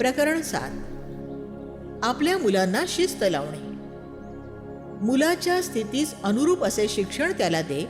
प्रकरण 7. आपल्या मुलांना शिस्त लावणे. मुलाच्या स्थितीस अनुरूप असे शिक्षण त्याला दे,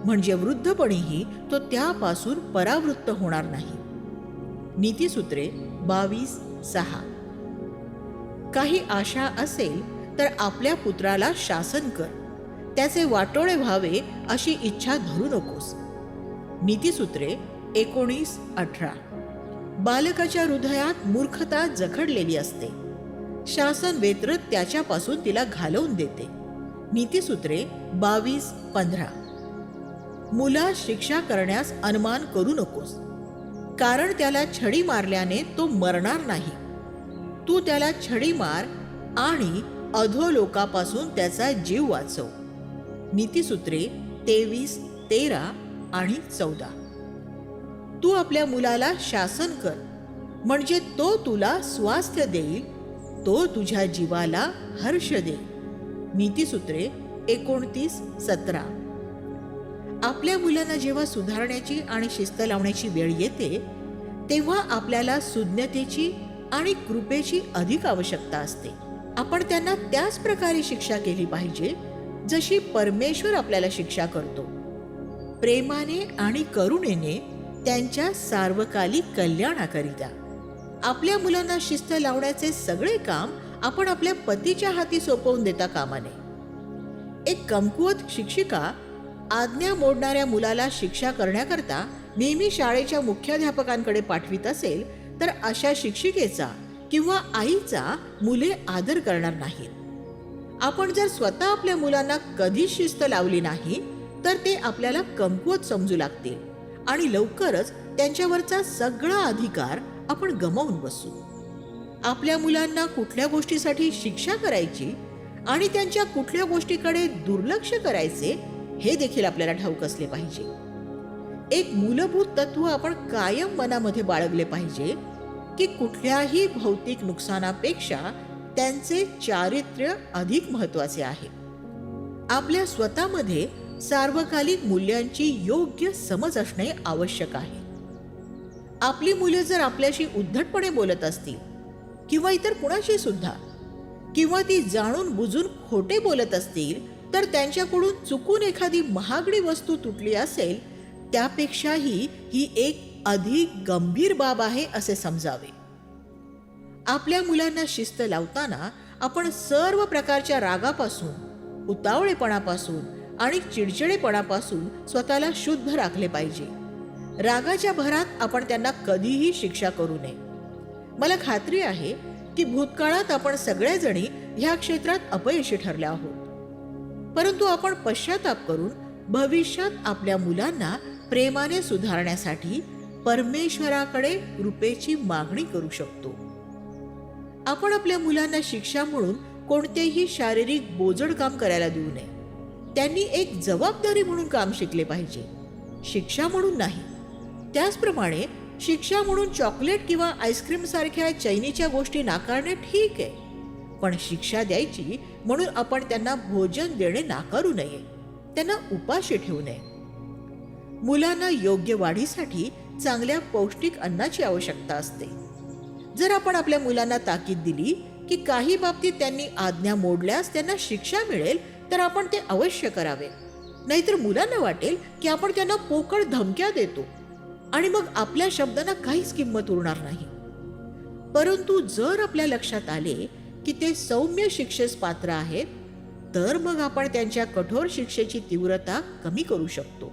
म्हणजे वृद्धपणीही तो त्यापासून परावृत्त होणार नाही. नीतिसूत्रे 22:6. काही आशा असेल तर आपल्या पुत्राला शासन कर, त्याचे वाटोळे व्हावे अशी इच्छा धरू नकोस. नीतिसूत्रे 19:18. बालकाच्या हृदयात मूर्खता जखडलेली असते, शासन वेत्र त्याच्यापासून तिला घालवून देते. नीतिसूत्रे 22:15. मुलास शिक्षा करण्यास अनुमान करू नकोस, कारण त्याला छडी मारल्याने तो मरणार नाही. तू त्याला छडी मार आणि अधोलोकापासून त्याचा जीव वाचव. नीतिसूत्रे 23:13 आणि 14. तू आपल्या मुलाला शासन कर, म्हणजे तो तुला स्वास्थ्य देईल, तो तुझ्या जीवाला हर्ष देईल. नीतिसूत्रे 29:17. आपल्या मुलांना जेव्हा सुधारण्याची आणि शिस्त लावण्याची वेळ येते, तेव्हा आपल्याला सुज्ञतेची आणि कृपेची अधिक आवश्यकता असते. आपण त्यांना त्याच प्रकारे शिक्षा केली पाहिजे जशी परमेश्वर आपल्याला शिक्षा करतो, प्रेमाने आणि करुणेने त्यांच्या सार्वकालिक कल्याणाकरिता. आपल्या मुलांना शिस्त लावण्याचे सगळे काम आपण आपल्या पतीच्या हाती सोपवून देता कामा नये. एक कमकुवत शिक्षिका आज्ञा मोडणाऱ्या मुलाला शिक्षा करण्याकरता नेहमी शाळेच्या मुख्याध्यापकांकडे पाठवित असेल तर अशा शिक्षिकेचा किंवा आईचा मुले आदर करणार नाहीत. आपण जर स्वतः आपल्या मुलांना कधीच शिस्त लावली नाही तर ते आपल्याला कमकुवत समजू लागतील आणि लवकरच त्यांच्यावरचा सगळा अधिकार आपण गमावून बसू. आपल्या मुलांना कुठल्या गोष्टीसाठी शिक्षा करायची आणि त्यांच्या कुठल्या गोष्टीकडे दुर्लक्ष करायचे हे देखील आपल्याला ठाऊक असले पाहिजे. एक मूलभूत तत्व आपण कायम मनामध्ये बाळगले पाहिजे की कुठल्याही भौतिक नुकसानापेक्षा त्यांचे चारित्र्य अधिक महत्वाचे आहे. आपल्या स्वतःमध्ये सार्वकालिक मूल्यांची योग्य समज असणे आवश्यक आहे. आपली मुले जर आपल्याशी उद्धटपणे बोलत असतील किंवा इतर कुणाशी सुद्धा, किंवा ती जाणून बुजून खोटे बोलत असतील तर त्यांच्याकडून चुकून एखादी महागडी वस्तू तुटली असेल त्यापेक्षाही ही एक अधिक गंभीर बाब आहे असे समजावे. आपल्या मुलांना शिस्त लावताना आपण सर्व प्रकारच्या रागापासून, उतावळेपणापासून आणि चिडचिडेपणापासून स्वतःला शुद्ध राखले पाहिजे. रागाच्या भरात आपण त्यांना कधीही शिक्षा करू नये. मला खात्री आहे की भूतकाळात आपण सगळ्याजणी ह्या क्षेत्रात अपयशी ठरले आहोत, परंतु आपण पश्चाताप करून भविष्यात आपल्या मुलांना प्रेमाने सुधारण्यासाठी परमेश्वराकडे कृपेची मागणी करू शकतो. आपण आपल्या मुलांना शिक्षा म्हणून कोणतेही शारीरिक बोजड काम करायला देऊ नये. त्यांनी एक जबाबदारी म्हणून काम शिकले पाहिजे, शिक्षा म्हणून नाही. त्याचप्रमाणे शिक्षा म्हणून चॉकलेट किंवा आईस्क्रीम सारख्या चैनीच्या गोष्टी नाकारणे ठीक आहे, पण शिक्षा द्यायची म्हणून आपण त्यांना भोजन देणे नाकारू नये, त्यांना उपाशी ठेवू नये. मुलांना योग्य वाढीसाठी चांगल्या पौष्टिक अन्नाची आवश्यकता असते. जर आपण आपल्या मुलांना ताकीद दिली की काही बाबतीत त्यांनी आज्ञा मोडल्यास त्यांना शिक्षा मिळेल तर आपण ते अवश्य करावे. नाहीतर मुलांना वाटेल की आपण त्यांना पोकळ धमक्या देतो आणि मग आपल्या शब्दांना काहीच किंमत उरणार नाही. परंतु जर आपल्या लक्षात आले की ते सौम्य शिक्षेस पात्र आहेत तर मग आपण त्यांच्या कठोर शिक्षेची तीव्रता कमी करू शकतो.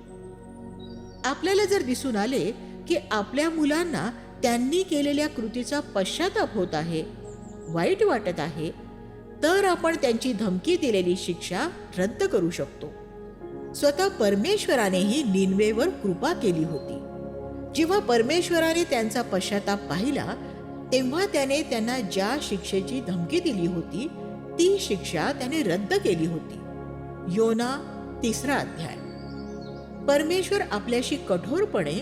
आपल्याला जर दिसून आले की आपल्या मुलांना त्यांनी केलेल्या कृतीचा पश्चाताप होत आहे, वाईट वाटत आहे, तर आपण त्यांची धमकी दिलेली शिक्षा रद्द करू शकतो. स्वतः परमेश्वरानेही निनवेवर कृपा केली होती. जेव्हा परमेश्वराने त्यांचा पश्चाताप पाहिला तेव्हा त्याने त्यांना ज्या शिक्षेची धमकी दिली होती ती शिक्षा त्याने रद्द केली होती. योना 3 अध्याय. परमेश्वर आपल्याशी कठोरपणे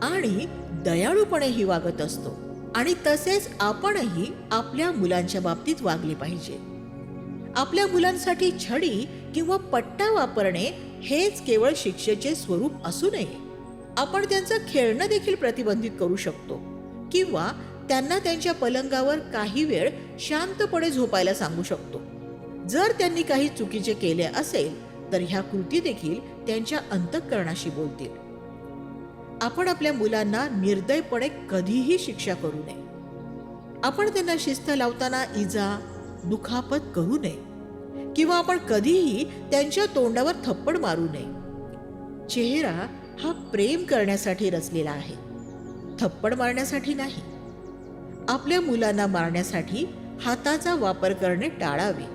आणि दयाळूपणेही वागत असतो आणि तसेच आपणही आपल्या मुलांच्या बाबतीत वागले पाहिजे. आपल्या मुलांसाठी छडी किंवा पट्टा वापरणे हेच केवळ शिक्षेचे स्वरूप असू नये. आपण त्यांचं खेळणं देखील प्रतिबंधित करू शकतो किंवा त्यांना त्यांच्या पलंगावर काही वेळ शांतपणे झोपायला सांगू शकतो. जर त्यांनी काही चुकीचे केले असेल तर ह्या कृती देखील त्यांच्या अंतःकरणाशी बोलतील. आपण आपल्या मुलांना निर्दयपणे कधीही शिक्षा करू नये. आपण त्यांना शिस्त लावताना इजा, दुखापत करू नये किंवा आपण कधीही त्यांच्या तोंडावर थप्पड मारू नये. चेहरा हा प्रेम करण्यासाठी रचलेला आहे, थप्पड मारण्यासाठी नाही. आपल्या मुलांना मारण्यासाठी हाताचा वापर करणे टाळावे.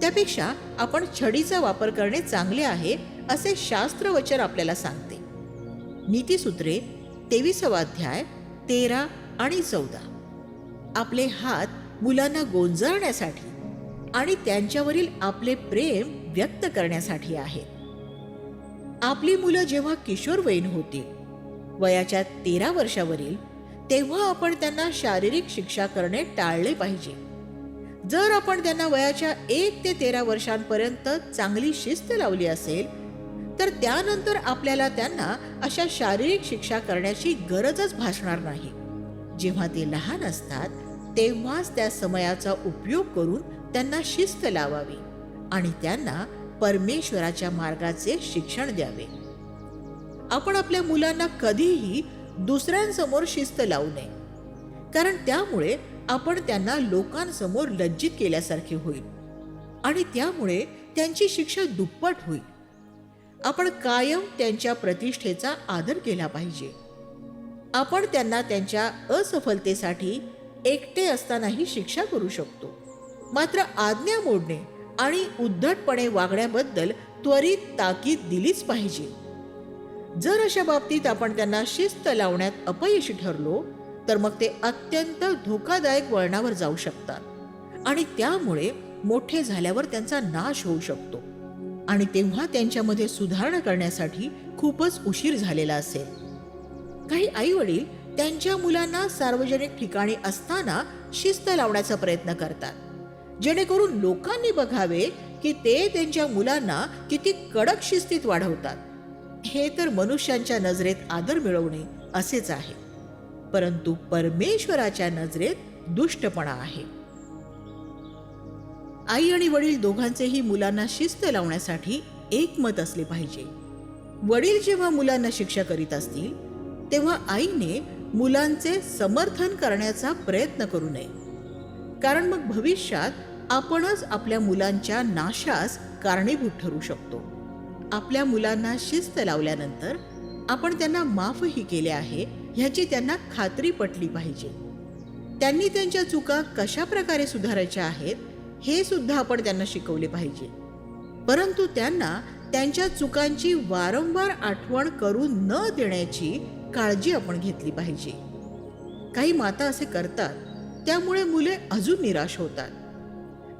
त्यापेक्षा आपण छडीचा वापर करणे चांगले आहे असे शास्त्रवचन आपल्याला सांगते. नीतिसूत्रे 23 अध्याय 13 आणि 14. आपले हात मुलांना गोंजारण्यासाठी आणि त्यांच्यावरील आपले प्रेम व्यक्त करण्यासाठी आहेत. आपली मुलं जेव्हा किशोरवयीन होतील, वयाच्या 13 वर्षावरील, तेव्हा आपण त्यांना शारीरिक शिक्षा करणे टाळले पाहिजे. जर आपण त्यांना वयाच्या 1 ते 13 वर्षांपर्यंत चांगली शिस्त लावली असेल तर त्यानंतर आपल्याला त्यांना अशा शारीरिक शिक्षा करण्याची गरजच भासणार नाही. जेव्हा ते लहान असतात तेव्हाच त्या समयाचा उपयोग करून त्यांना शिस्त लावावी आणि त्यांना परमेश्वराच्या मार्गाचे शिक्षण द्यावे. आपण आपल्या मुलांना कधीही दुसऱ्यांसमोर शिस्त लावू नये, कारण त्यामुळे आपण त्यांना लोकांसमोर लज्जित केल्यासारखे होईल आणि त्यामुळे त्यांची शिक्षा दुप्पट होईल. आपण कायम त्यांच्या प्रतिष्ठेचा आदर केला पाहिजे. आपण त्यांना त्यांच्या असफलतेसाठी एकटे असतानाही शिक्षा करू शकतो, मात्र आज्ञा मोडणे आणि उद्धटपणे वागण्याबद्दल त्वरित ताकीद दिलीच पाहिजे. जर अशा बाबतीत आपण त्यांना शिस्त लावण्यात अपयशी ठरलो तर मग ते अत्यंत धोकादायक वळणावर जाऊ शकतात आणि त्यामुळे मोठे झाल्यावर त्यांचा नाश होऊ शकतो आणि तेव्हा त्यांच्यामध्ये सुधारणा करण्यासाठी खूपच उशीर झालेला असेल. काही आई वडील त्यांच्या मुलांना सार्वजनिक ठिकाणी असताना शिस्त लावण्याचा प्रयत्न करतात, जेणेकरून लोकांनी बघावे की ते त्यांच्या मुलांना किती कडक शिस्तीत वाढवतात. हे तर मनुष्यांच्या नजरेत आदर मिळवणे असेच आहे, परंतु परमेश्वराच्या नजरेत दुष्टपणा आहे. आई आणि वडील दोघांचेही मुलांना शिस्त लावण्यासाठी एकमत असले पाहिजे. वडील जेव्हा मुलांना शिक्षा करीत असतील तेव्हा आईने मुलांचे समर्थन करण्याचा प्रयत्न करू नये, कारण मग भविष्यात आपणच आपल्या मुलांच्या नाशास कारणीभूत ठरू शकतो. आपल्या मुलांना शिस्त लावल्यानंतर आपण त्यांना माफही केले आहे ह्याची त्यांना खात्री पटली पाहिजे. त्यांनी त्यांच्या चुका कशा प्रकारे सुधारायच्या आहेत हे सुद्धा आपण त्यांना शिकवले पाहिजे, परंतु त्यांना त्यांच्या चुकांची वारंवार आठवण करून न देण्याची काळजी आपण घेतली पाहिजे. काही माता असे करतात, त्यामुळे मुले अजून निराश होतात.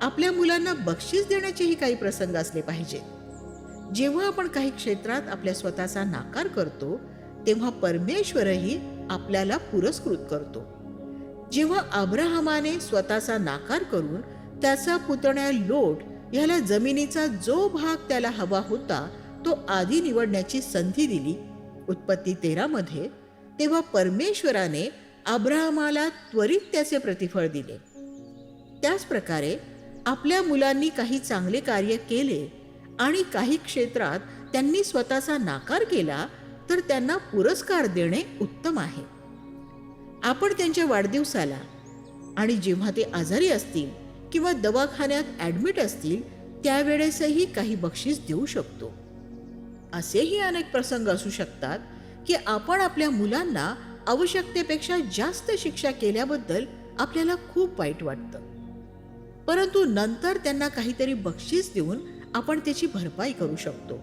आपल्या मुलांना बक्षीस देण्याचेही काही प्रसंग असले पाहिजेत. जेव्हा आपण काही क्षेत्रात आपल्या स्वतःचा नाकार करतो तेव्हा परमेश्वरही आपल्याला पुरस्कृत करतो. जेव्हा अब्राहमाने स्वतःचा नाकार करून त्याचा पुतण्या लोट ह्याला जमिनीचा जो भाग त्याला हवा होता तो आधी निवडण्याची संधी दिली, उत्पत्ती 13 मध्ये, तेव्हा परमेश्वराने अब्राहमाला त्वरित त्याचे प्रतिफळ दिले. त्याच प्रकारे आपल्या मुलांनी काही चांगले कार्य केले आणि काही क्षेत्रात त्यांनी स्वतःचा नाकार केला तर त्यांना पुरस्कार देणे उत्तम आहे. आपण त्यांच्या वाढदिवसाला आणि जेव्हा ते आजारी असतील किंवा दवाखान्यात ॲडमिट असतील त्यावेळेसही काही बक्षीस देऊ शकतो. असेही अनेक प्रसंग असू शकतात की आपण आपल्या मुलांना आवश्यकतेपेक्षा जास्त शिक्षा केल्याबद्दल आपल्याला खूप वाईट वाटतं, परंतु नंतर त्यांना काहीतरी बक्षीस देऊन आपण त्याची भरपाई करू शकतो.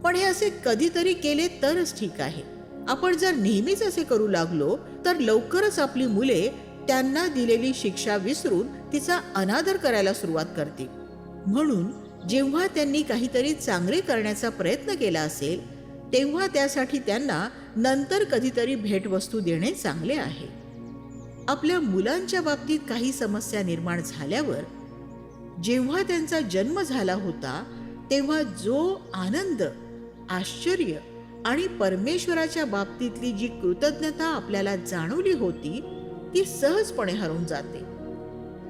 पण हे असे कधीतरी केले तरच ठीक आहे. आपण जर नेहमीच असे करू लागलो तर लवकरच आपली मुले त्यांना दिलेली शिक्षा विसरून तिचा अनादर करायला सुरुवात करतील. म्हणून जेव्हा त्यांनी काहीतरी चांगले करण्याचा प्रयत्न केला असेल तेव्हा त्यासाठी त्यांना नंतर कधीतरी भेटवस्तू देणे चांगले आहे. आपल्या मुलांच्या बाबतीत काही समस्या निर्माण झाल्यावर जेव्हा त्यांचा जन्म झाला होता तेव्हा जो आनंद, आश्चर्य आणि परमेश्वराच्या बाबतीतली जी कृतज्ञता आपल्याला जाणवली होती ती सहजपणे हरून जाते.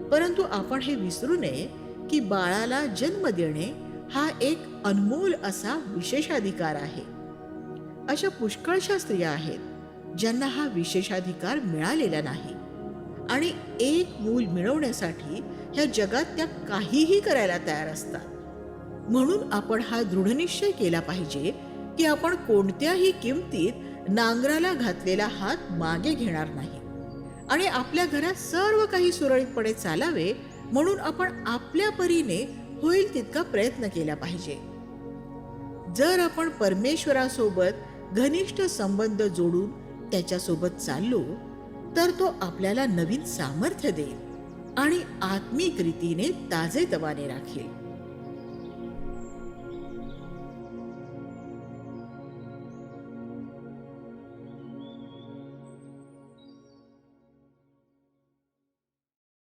परंतु आपण हे विसरू नये की बाळाला जन्म देणे हा एक अनमोल असा विशेषाधिकार आहे. अशा पुष्कळशा स्त्रिया आहेत ज्यांना हा विशेषाधिकार मिळालेला नाही आणि एक मूल मिळवण्यासाठी ह्या जगात त्या काहीही करायला तयार असतात. म्हणून आपण हा दृढनिश्चय केला पाहिजे की आपण कोणत्याही किमतीत नांगराला घातलेला हात मागे घेणार नाही आणि आपल्या घरात सर्व काही सुरळीतपणे चालावे म्हणून आपण आपल्या परीने होईल तितका प्रयत्न केला पाहिजे. जर आपण परमेश्वरासोबत घनिष्ठ संबंध जोडून त्याच्यासोबत चाललो तर तो आपल्याला नवीन सामर्थ्य देईल आणि आत्मिक रीतीने ताजेतवाने राखेल.